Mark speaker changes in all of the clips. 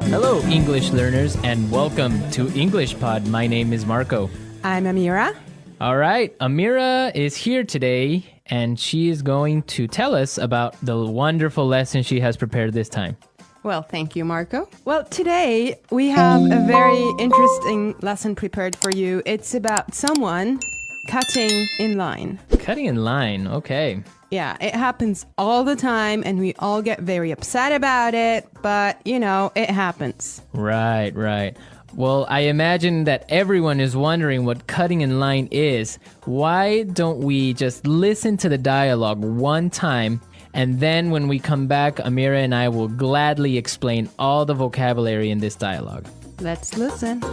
Speaker 1: Hello, English learners, and welcome to English Pod. My name is Marco.
Speaker 2: I'm Amira.
Speaker 1: All right, Amira is here today, and she is going to tell us about the wonderful lesson she has prepared this time.
Speaker 2: Well, thank you, Marco. Well, today we have a very interesting lesson prepared for you. It's about someone cutting in line.
Speaker 1: Cutting in line, okay.
Speaker 2: Yeah, it happens all the time and we all get very upset about it, but it happens.
Speaker 1: Right. Well, I imagine that everyone is wondering what cutting in line is. Why don't we just listen to the dialogue one time, and then when we come back, Amira and I will gladly explain all the vocabulary in this dialogue.
Speaker 2: Let's listen.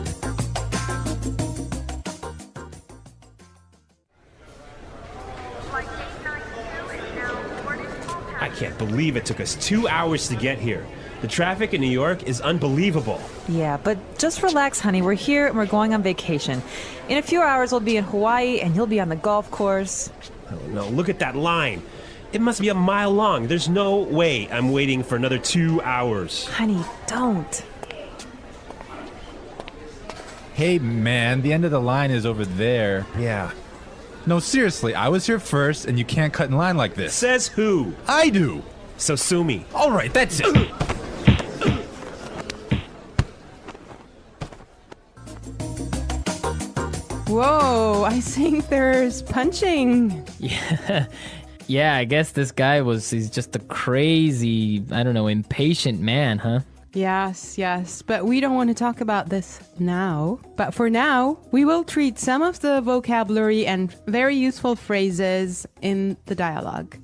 Speaker 3: I can't believe it took us 2 hours to get here. The traffic in New York is unbelievable.
Speaker 4: Yeah, but just relax, honey. We're here and we're going on vacation. In a few hours, we'll be in Hawaii and you'll be on the golf course.
Speaker 3: Oh no, look at that line. It must be a mile long. There's no way I'm waiting for another 2 hours.
Speaker 4: Honey, don't.
Speaker 5: Hey, man, the end of the line is over there.
Speaker 3: Yeah.
Speaker 5: No, seriously, I was here first, and you can't cut in line like this.
Speaker 3: Says who?
Speaker 5: I do.
Speaker 3: So sue me.
Speaker 5: All right, that's it.
Speaker 2: Whoa, I think there's punching.
Speaker 1: Yeah, I guess this guy he's just a crazy, impatient man, huh?
Speaker 2: Yes, but we don't want to talk about this now. But for now, we will treat some of the vocabulary and very useful phrases in the dialogue.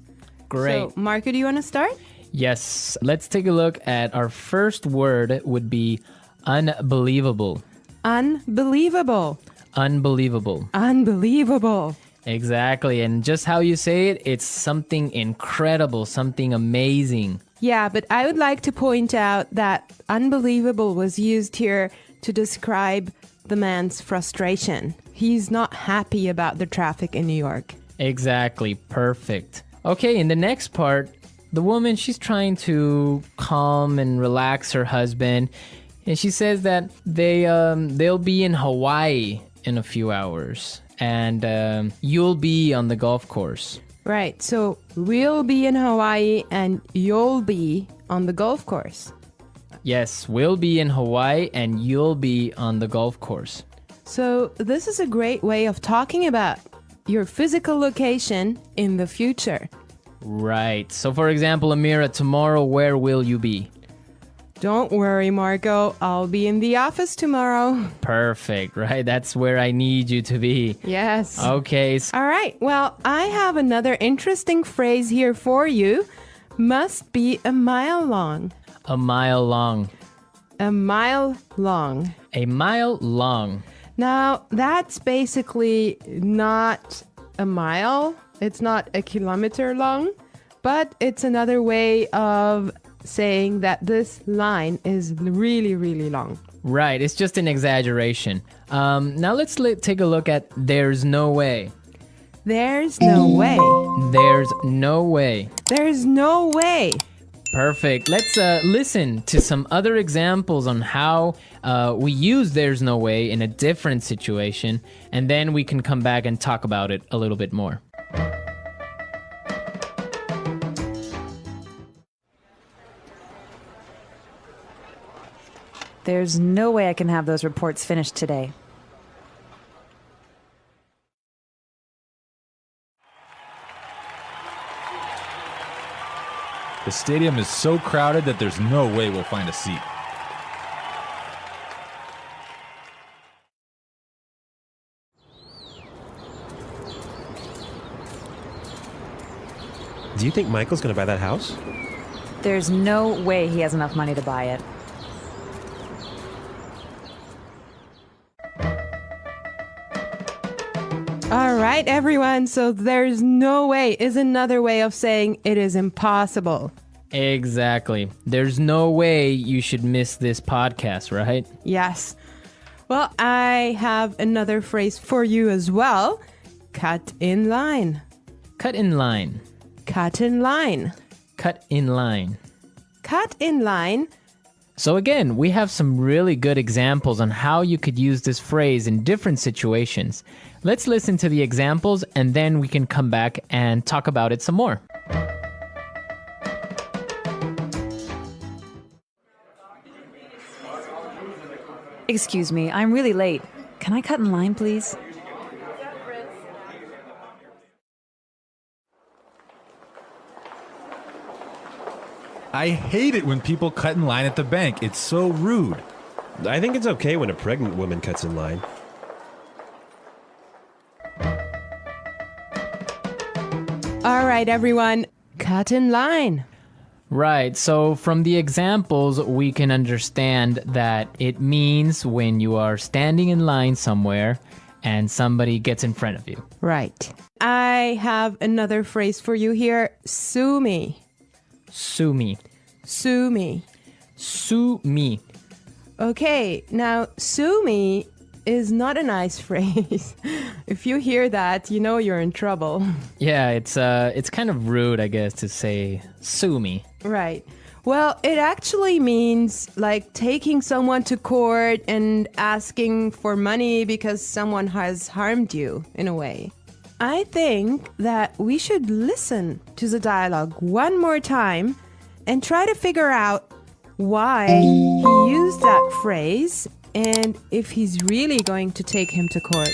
Speaker 1: Great.
Speaker 2: So, Marco, do you want to start?
Speaker 1: Yes, let's take a look at our first word would be unbelievable.
Speaker 2: Unbelievable.
Speaker 1: Unbelievable.
Speaker 2: Unbelievable.
Speaker 1: Exactly, and just how you say it, it's something incredible, something amazing.
Speaker 2: Yeah, but I would like to point out that unbelievable was used here to describe the man's frustration. He's not happy about the traffic in New York.
Speaker 1: Exactly, perfect. Okay, in the next part, the woman, she's trying to calm and relax her husband, and she says that they'll be in Hawaii in a few hours, and you'll be on the golf course.
Speaker 2: Right, so we'll be in Hawaii and you'll be on the golf course.
Speaker 1: Yes, we'll be in Hawaii and you'll be on the golf course.
Speaker 2: So this is a great way of talking about your physical location in the future.
Speaker 1: Right. So for example, Amira, tomorrow, where will you be?
Speaker 2: Don't worry, Marco. I'll be in the office tomorrow.
Speaker 1: Perfect, right? That's where I need you to be.
Speaker 2: Yes.
Speaker 1: Okay.
Speaker 2: All right. Well, I have another interesting phrase here for you. Must be a mile long.
Speaker 1: A mile long.
Speaker 2: A mile long.
Speaker 1: A mile long.
Speaker 2: Now, that's basically not a mile. It's not a kilometer long, but it's another way of saying that this line is really, really long.
Speaker 1: Right, it's just an exaggeration. Now let's take a look at there's no way.
Speaker 2: There's no way.
Speaker 1: There's no way.
Speaker 2: There's no way.
Speaker 1: Perfect. Let's listen to some other examples on how we use there's no way in a different situation, and then we can come back and talk about it a little bit more.
Speaker 4: There's no way I can have those reports finished today.
Speaker 5: The stadium is so crowded that there's no way we'll find a seat.
Speaker 3: Do you think Michael's gonna buy that house?
Speaker 4: There's no way he has enough money to buy it.
Speaker 2: All right, everyone. So there's no way is another way of saying it is impossible.
Speaker 1: Exactly. There's no way you should miss this podcast, right?
Speaker 2: Yes. Well, I have another phrase for you as well. Cut in line.
Speaker 1: Cut in line.
Speaker 2: Cut in line.
Speaker 1: Cut in line.
Speaker 2: Cut in line
Speaker 1: So again, we have some really good examples on how you could use this phrase in different situations. Let's listen to the examples and then we can come back and talk about it some more.
Speaker 4: Excuse me, I'm really late. Can I cut in line, please?
Speaker 5: I hate it when people cut in line at the bank. It's so rude.
Speaker 3: I think it's okay when a pregnant woman cuts in line.
Speaker 2: All right, everyone, cut in line.
Speaker 1: Right, so from the examples, we can understand that it means when you are standing in line somewhere and somebody gets in front of you.
Speaker 2: Right. I have another phrase for you here. Sue me.
Speaker 1: Sue me.
Speaker 2: Sue me.
Speaker 1: Sue me.
Speaker 2: Okay, now sue me is not a nice phrase. If you hear that, you know you're in trouble.
Speaker 1: Yeah, it's kind of rude, I guess, to say sue me.
Speaker 2: Right. Well, it actually means like taking someone to court and asking for money because someone has harmed you in a way. I think that we should listen to the dialogue one more time and try to figure out why he used that phrase and if he's really going to take him to court.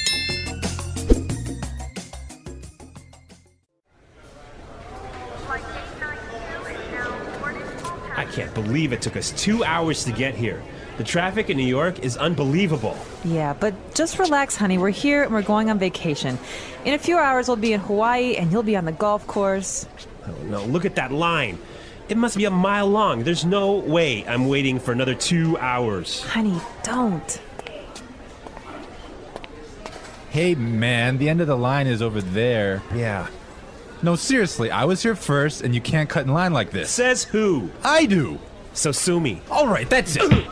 Speaker 3: I can't believe it took us 2 hours to get here. The traffic in New York is unbelievable.
Speaker 4: Yeah, but just relax, honey. We're here and we're going on vacation. In a few hours, we'll be in Hawaii and you'll be on the golf course.
Speaker 3: Oh no, look at that line. It must be a mile long. There's no way I'm waiting for another 2 hours.
Speaker 4: Honey, don't.
Speaker 5: Hey, man, the end of the line is over there.
Speaker 3: Yeah.
Speaker 5: No, seriously, I was here first, and you can't cut in line like this.
Speaker 3: Says who?
Speaker 5: I do.
Speaker 3: So sue me.
Speaker 5: All right, that's it.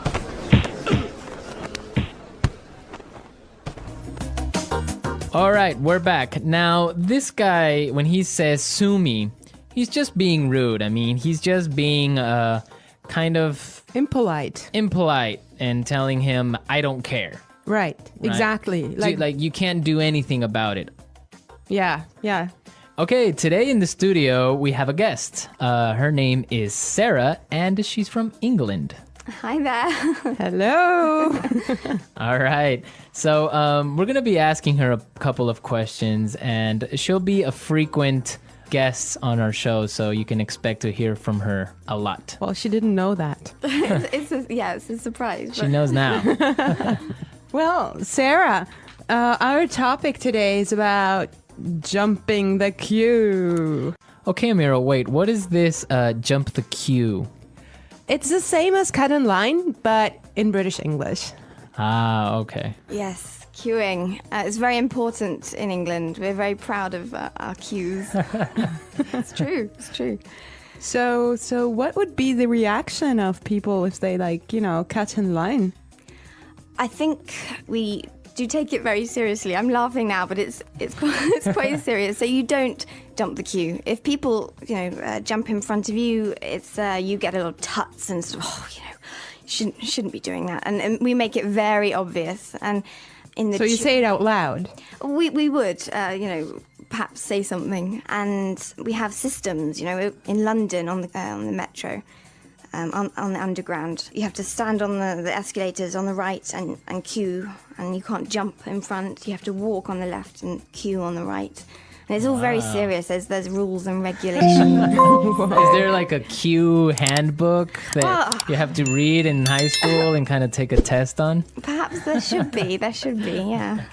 Speaker 1: All right, we're back. Now, this guy, when he says sue me, he's just being rude. I mean, he's just being kind of
Speaker 2: Impolite.
Speaker 1: impolite and telling him, I don't care.
Speaker 2: Right. Exactly.
Speaker 1: Like you can't do anything about it.
Speaker 2: Yeah.
Speaker 1: Okay, today in the studio, we have a guest. Her name is Sarah, and she's from England.
Speaker 6: Hi there.
Speaker 2: Hello.
Speaker 1: All right. So we're going to be asking her a couple of questions, and she'll be a frequent guest on our show, so you can expect to hear from her a lot.
Speaker 2: Well, she didn't know that.
Speaker 6: it's a surprise.
Speaker 1: She knows now.
Speaker 2: Well, Sarah, our topic today is about jumping the queue.
Speaker 1: Okay, Amira, wait. What is this jump the queue?
Speaker 2: It's the same as cut in line, but in British English.
Speaker 1: Ah, okay.
Speaker 6: Yes, queuing. It's very important in England. We're very proud of our queues. It's true.
Speaker 2: So what would be the reaction of people if they cut in line?
Speaker 6: I think we do take it very seriously. I'm laughing now, but it's quite serious. So you don't jump the queue. If people jump in front of you, it's you get a little tuts and sort of, you shouldn't be doing that. And we make it very obvious. And
Speaker 2: So you say it out loud.
Speaker 6: We would perhaps say something. And we have systems. In London on the metro. On the underground, you have to stand on the escalators on the right and queue, and you can't jump in front. You have to walk on the left and queue on the right. And it's all very serious. There's rules and regulations.
Speaker 1: Is there like a queue handbook that you have to read in high school and kind of take a test on?
Speaker 6: Perhaps there should be, yeah.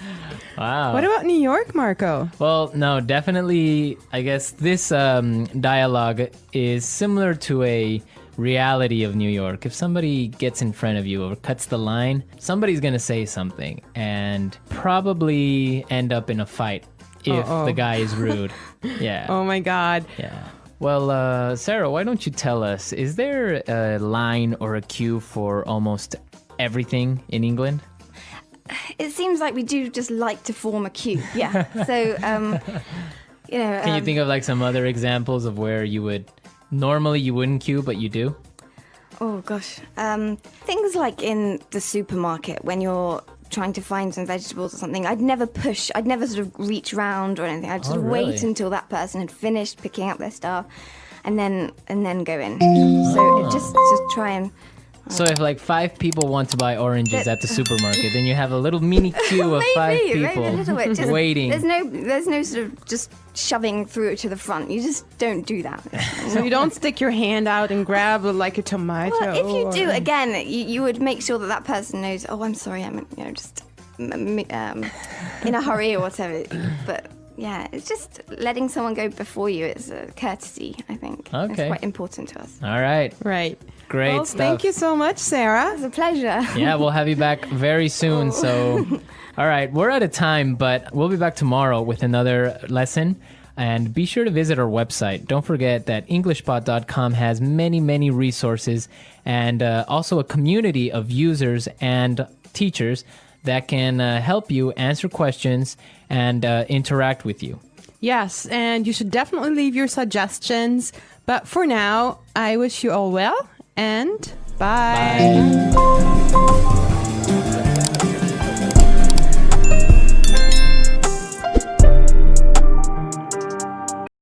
Speaker 1: Wow.
Speaker 2: What about New York, Marco?
Speaker 1: Well, no, definitely, I guess this dialogue is similar to a reality of New York. If somebody gets in front of you or cuts the line, somebody's going to say something and probably end up in a fight if the guy is rude. Yeah.
Speaker 2: Oh my God.
Speaker 1: Yeah. Well, Sarah, why don't you tell us, is there a line or a queue for almost everything in England?
Speaker 6: It seems like we do just like to form a queue. Yeah. So,
Speaker 1: Can you think of like some other examples of where you would normally you wouldn't queue, but you do?
Speaker 6: Oh gosh. Things like in the supermarket when you're trying to find some vegetables or something, I'd never sort of reach round or anything. I'd sort of
Speaker 1: really?
Speaker 6: wait until that person had finished picking up their stuff and then go in. So just try and
Speaker 1: So if like 5 people want to buy oranges at the supermarket, then you have a little mini queue of 5
Speaker 6: maybe
Speaker 1: people
Speaker 6: a little bit. Just,
Speaker 1: waiting.
Speaker 6: There's no sort of just shoving through it to the front. You just don't do that.
Speaker 2: So you don't stick your hand out and grab like a tomato.
Speaker 6: Well, if you do,
Speaker 2: or-
Speaker 6: again, you would make sure that person knows. Oh, I'm sorry, I'm just in a hurry or whatever. But yeah, it's just letting someone go before you. It's a courtesy, I think.
Speaker 1: Okay.
Speaker 6: It's quite important to us.
Speaker 1: All right.
Speaker 2: Right.
Speaker 1: Great
Speaker 2: Well,
Speaker 1: stuff.
Speaker 2: thank you so much, Sarah.
Speaker 6: It's a pleasure.
Speaker 1: Yeah, we'll have you back very soon. So, all right, we're out of time, but we'll be back tomorrow with another lesson. And be sure to visit our website. Don't forget that EnglishPod.com has many, many resources and also a community of users and teachers that can help you answer questions and interact with you.
Speaker 2: Yes, and you should definitely leave your suggestions. But for now, I wish you all well and bye.
Speaker 1: Bye.